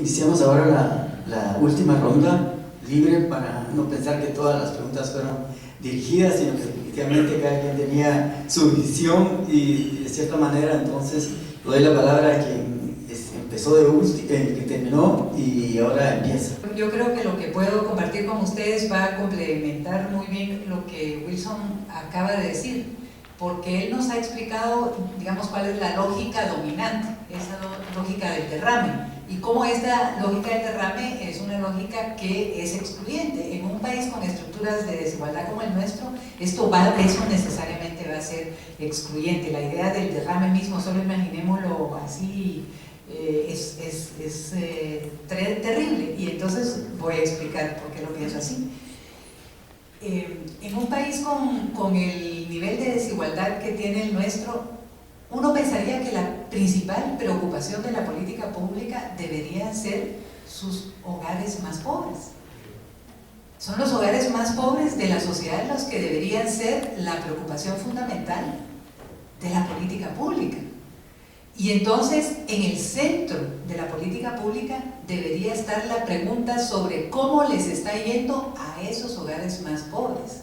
Iniciamos ahora la última ronda libre para no pensar que todas las preguntas fueron dirigidas, sino que definitivamente cada quien tenía su visión y de cierta manera entonces le doy la palabra a quien empezó de último, que terminó y ahora empieza. Yo creo que lo que puedo compartir con ustedes va a complementar muy bien lo que Wilson acaba de decir, porque él nos ha explicado, digamos, cuál es la lógica dominante, esa lógica del derrame, y cómo esta lógica del derrame es una lógica que es excluyente. En un país con estructuras de desigualdad como el nuestro, eso necesariamente va a ser excluyente. La idea del derrame mismo, solo imaginémoslo así, es terrible, y entonces voy a explicar por qué lo pienso así. En un país con el nivel de desigualdad que tiene el nuestro, uno pensaría que la principal preocupación de la política pública debería ser sus hogares más pobres. Son los hogares más pobres de la sociedad los que deberían ser la preocupación fundamental de la política pública. Y entonces, en el centro de la política pública debería estar la pregunta sobre cómo les está yendo a esos hogares más pobres.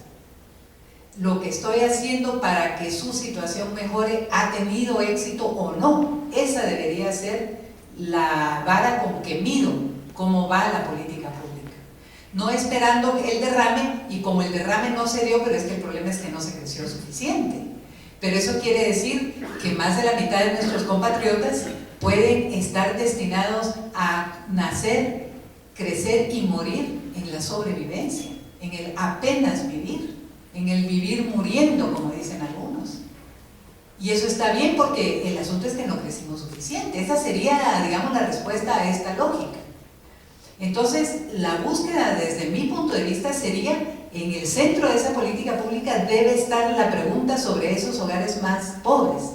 Lo que estoy haciendo para que su situación mejore, ¿ha tenido éxito o no? Esa debería ser la vara con que mido cómo va la política pública. No esperando el derrame, y como el derrame no se dio, pero es que el problema es que no se creció suficiente. Pero eso quiere decir que más de la mitad de nuestros compatriotas pueden estar destinados a nacer, crecer y morir en la sobrevivencia, en el apenas vivir, en el vivir muriendo, como dicen algunos. Y eso está bien porque el asunto es que no crecimos suficiente. Esa sería, digamos, la respuesta a esta lógica. Entonces, la búsqueda desde mi punto de vista sería, en el centro de esa política pública debe estar la pregunta sobre esos hogares más pobres,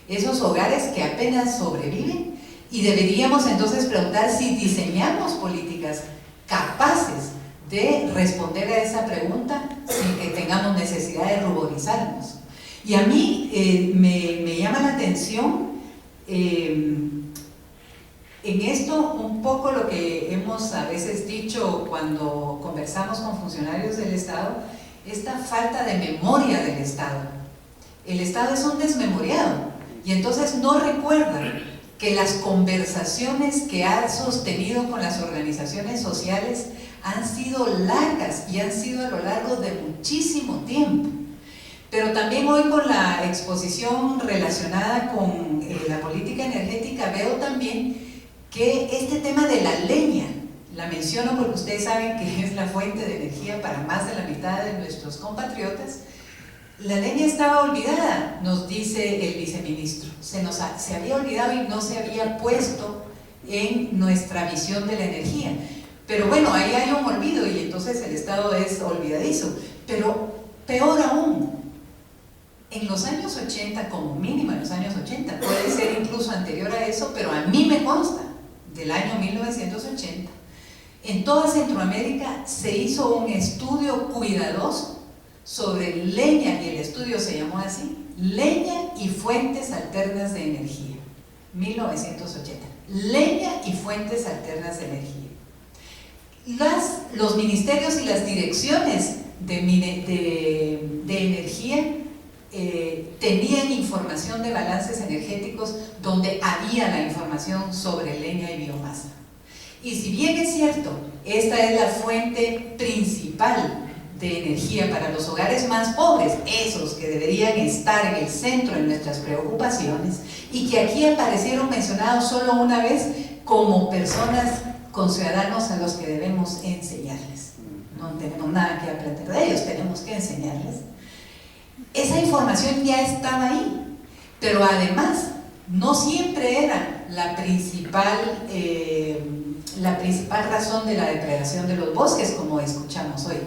esos hogares que apenas sobreviven, y deberíamos entonces preguntar si diseñamos políticas capaces de responder a esa pregunta sin que tengamos necesidad de ruborizarnos. Y a mí me llama la atención en esto un poco lo que hemos a veces dicho cuando conversamos con funcionarios del Estado, esta falta de memoria del Estado. El Estado es un desmemoriado y entonces no recuerda que las conversaciones que ha sostenido con las organizaciones sociales han sido largas y han sido a lo largo de muchísimo tiempo. Pero también hoy, con la exposición relacionada con la política energética, veo también que este tema de la leña, la menciono porque ustedes saben que es la fuente de energía para más de la mitad de nuestros compatriotas. La leña estaba olvidada, nos dice el viceministro. Se había olvidado y no se había puesto en nuestra visión de la energía. Pero bueno, ahí hay un olvido y entonces el Estado es olvidadizo. Pero peor aún, en los años 80, como mínimo en los años 80, puede ser incluso anterior a eso, pero a mí me consta, del año 1980, en toda Centroamérica se hizo un estudio cuidadoso sobre leña, y el estudio se llamó así, Leña y Fuentes Alternas de Energía, 1980, leña y fuentes alternas de energía. Los ministerios y las direcciones de energía tenían información de balances energéticos donde había la información sobre leña y biomasa. Y si bien es cierto, esta es la fuente principal de energía para los hogares más pobres, esos que deberían estar en el centro de nuestras preocupaciones, y que aquí aparecieron mencionados solo una vez como personas, con ciudadanos a los que debemos enseñarles. No tenemos nada que aprender de ellos, tenemos que enseñarles. Esa información ya estaba ahí, pero además no siempre era la principal razón de la depredación de los bosques, como escuchamos hoy.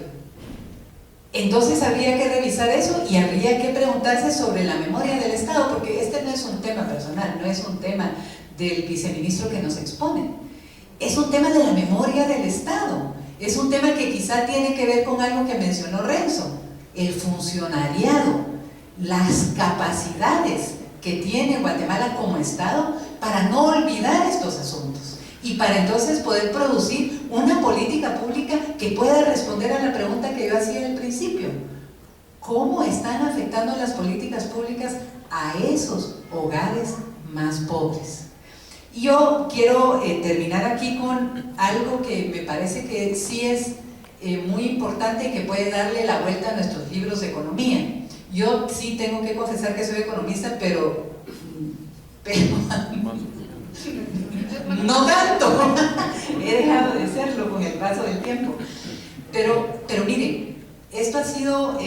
Entonces habría que revisar eso y habría que preguntarse sobre la memoria del Estado, porque este no es un tema personal, no es un tema del viceministro que nos expone, es un tema de la memoria del Estado, es un tema que quizá tiene que ver con algo que mencionó Renzo, el funcionariado, las capacidades que tiene Guatemala como Estado para no olvidar estos asuntos. y para entonces poder producir una política pública que pueda responder a la pregunta que yo hacía al principio. ¿Cómo están afectando las políticas públicas a esos hogares más pobres? Y yo quiero terminar aquí con algo que me parece que sí es muy importante y que puede darle la vuelta a nuestros libros de economía. Yo sí tengo que confesar que soy economista, pero no tanto. He dejado de serlo con el paso del tiempo. Pero miren, esto ha sido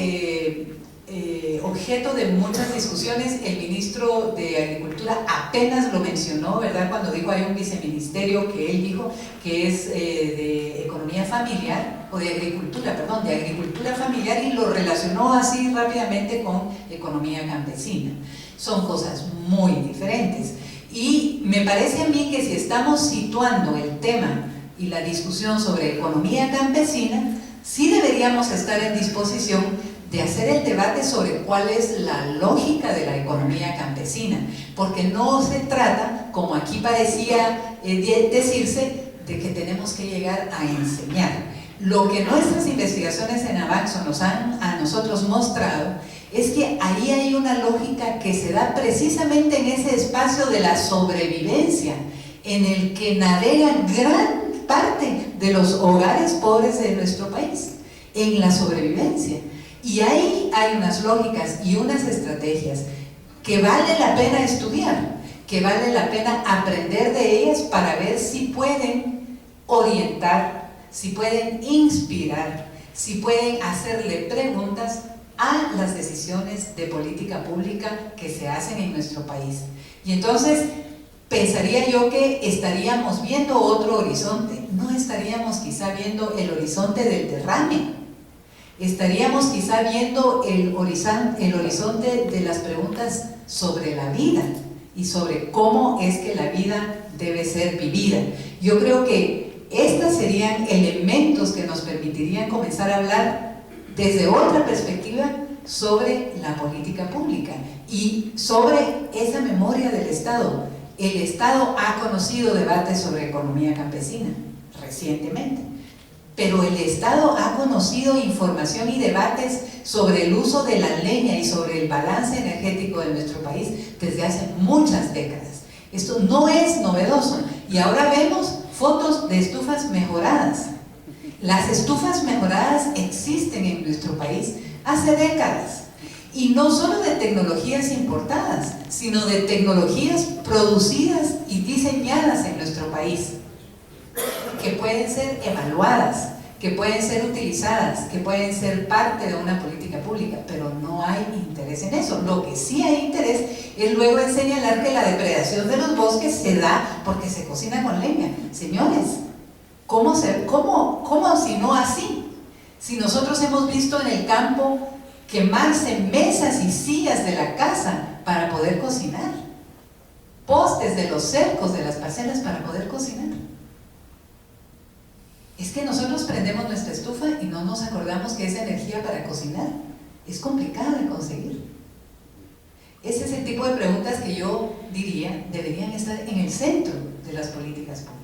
objeto de muchas discusiones. El ministro de Agricultura apenas lo mencionó, ¿verdad? Cuando dijo hay un viceministerio que él dijo que es de economía familiar, o de agricultura, perdón, de agricultura familiar, y lo relacionó así rápidamente con economía campesina. Son cosas muy diferentes. Y me parece a mí que si estamos situando el tema y la discusión sobre economía campesina, sí deberíamos estar en disposición de hacer el debate sobre cuál es la lógica de la economía campesina, porque no se trata, como aquí parecía decirse, de que tenemos que llegar a enseñar. Lo que nuestras investigaciones en Avaxo nos han a nosotros mostrado es que ahí hay una lógica que se da precisamente en ese espacio de la sobrevivencia, en el que navegan gran parte de los hogares pobres de nuestro país, en la sobrevivencia. Y ahí hay unas lógicas y unas estrategias que vale la pena estudiar, que vale la pena aprender de ellas para ver si pueden orientar, si pueden inspirar, si pueden hacerle preguntas a las decisiones de política pública que se hacen en nuestro país. Y entonces pensaría yo que estaríamos viendo otro horizonte, no estaríamos quizá viendo el horizonte del derrame, estaríamos quizá viendo el horizonte de las preguntas sobre la vida y sobre cómo es que la vida debe ser vivida. Yo creo que estos serían elementos que nos permitirían comenzar a hablar desde otra perspectiva sobre la política pública y sobre esa memoria del Estado. El Estado ha conocido debates sobre economía campesina recientemente, pero el Estado ha conocido información y debates sobre el uso de la leña y sobre el balance energético de nuestro país desde hace muchas décadas. Esto no es novedoso y ahora vemos fotos de estufas mejoradas. Las estufas mejoradas existen en nuestro país hace décadas, y no solo de tecnologías importadas, sino de tecnologías producidas y diseñadas en nuestro país, que pueden ser evaluadas, que pueden ser utilizadas, que pueden ser parte de una política pública, pero no hay interés en eso. Lo que sí hay interés es luego en señalar que la depredación de los bosques se da porque se cocina con leña. Señores, ¿cómo si no así? Si nosotros hemos visto en el campo quemarse mesas y sillas de la casa para poder cocinar, postes de los cercos de las parcelas para poder cocinar. Es que nosotros prendemos nuestra estufa y no nos acordamos que esa energía para cocinar es complicada de conseguir. Ese es el tipo de preguntas que yo diría deberían estar en el centro de las políticas públicas.